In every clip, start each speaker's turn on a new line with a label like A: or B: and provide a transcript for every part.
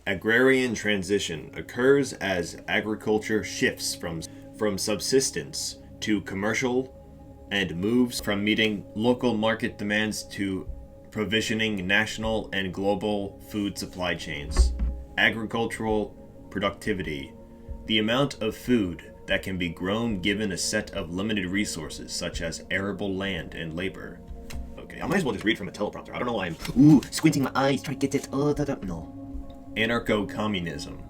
A: Agrarian transition occurs as agriculture shifts from subsistence to commercial and moves from meeting local market demands to provisioning national and global food supply chains. Agricultural productivity, the amount of food that can be grown given a set of limited resources such as arable land and labor. Okay, I might as well just read from a teleprompter. I don't know why I'm squinting my eyes trying to get it. No. Anarcho-communism,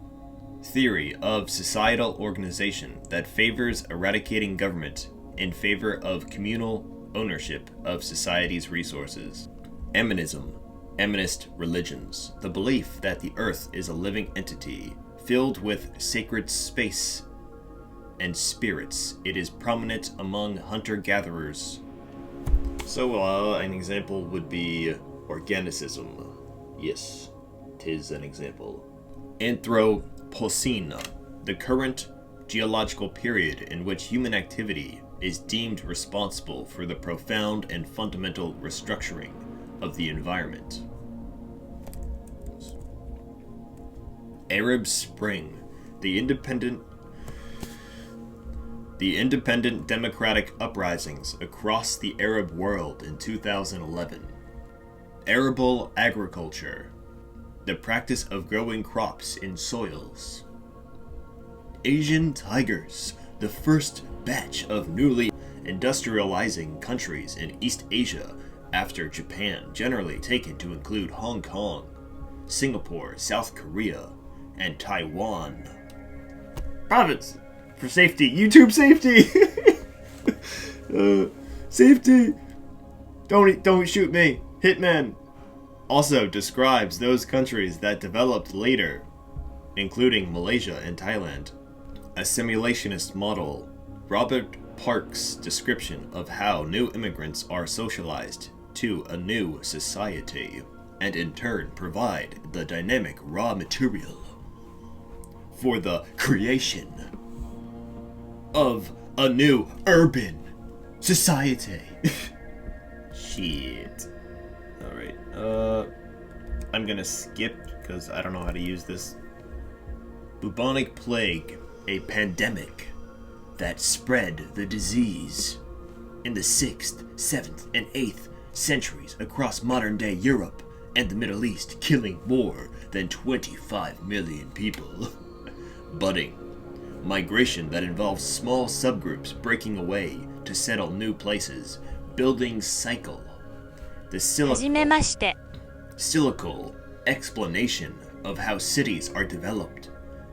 A: theory of societal organization that favors eradicating government in favor of communal ownership of society's resources. Animism, animist religions, the belief that the earth is a living entity filled with sacred space and spirits. It is prominent among hunter-gatherers. So, an example would be organicism. Yes, 'tis an example. Anthropocene, the current geological period in which human activity is deemed responsible for the profound and fundamental restructuring of the environment. Arab Spring, the independent democratic uprisings across the Arab world in 2011. Arable agriculture, the practice of growing crops in soils. Asian tigers, the first batch of newly industrializing countries in East Asia after Japan, generally taken to include Hong Kong, Singapore, South Korea, and Taiwan. Province! For safety. YouTube safety! Safety! Don't shoot me. Hitman. Also describes those countries that developed later, including Malaysia and Thailand. A simulationist model. Robert Park's description of how new immigrants are socialized to a new society, and in turn provide the dynamic raw material for the creation of a new urban society. Shit. Alright, I'm gonna skip because I don't know how to use this. Bubonic plague, a pandemic that spread the disease in the 6th, 7th, and 8th centuries across modern-day Europe and the Middle East, killing more than 25 million people. Budding. Migration that involves small subgroups breaking away to settle new places. Building cycle. The cyclical explanation of how cities are developed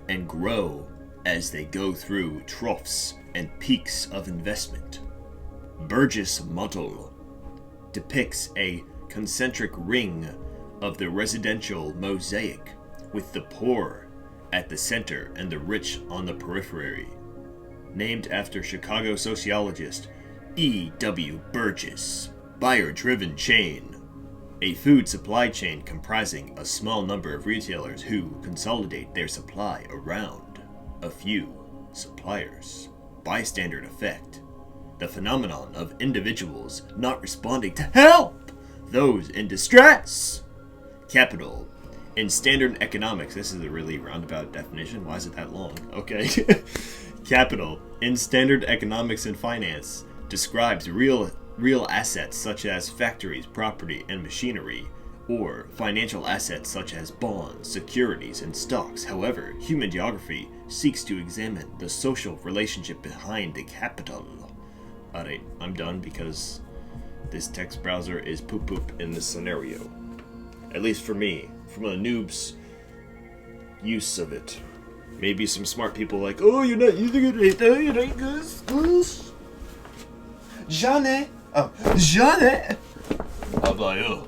A: and grow as they go through troughs and peaks of investment. Burgess model depicts a concentric ring of the residential mosaic, with the poor at the center and the rich on the periphery. Named after Chicago sociologist E.W. Burgess. Buyer-driven chain, a food supply chain comprising a small number of retailers who consolidate their supply around a few suppliers. Bystander effect, the phenomenon of individuals not responding to help those in distress. Capital. In standard economics, this is a really roundabout definition. Why is it that long? Okay. Capital, in standard economics and finance, describes real assets such as factories, property, and machinery, or financial assets such as bonds, securities, and stocks. However, human geography seeks to examine the social relationship behind the capital. Alright, I'm done because this text browser is poop in this scenario. At least for me, from a noob's use of it. Maybe some smart people like, oh, you're not using it right now, you like this? Johnny! Oh, Johnny! Abayo.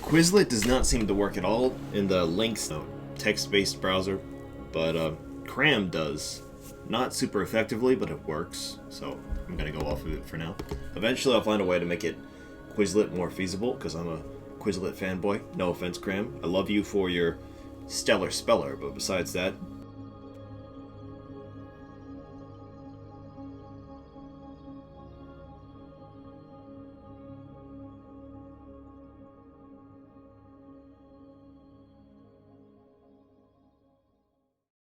A: Quizlet does not seem to work at all in the Lynx text-based browser, but Cram does. Not super effectively, but it works, so I'm gonna go off of it for now. Eventually I'll find a way to make it Quizlet more feasible, because I'm a Quizlet fanboy. No offense, Cram. I love you for your stellar speller, but besides that,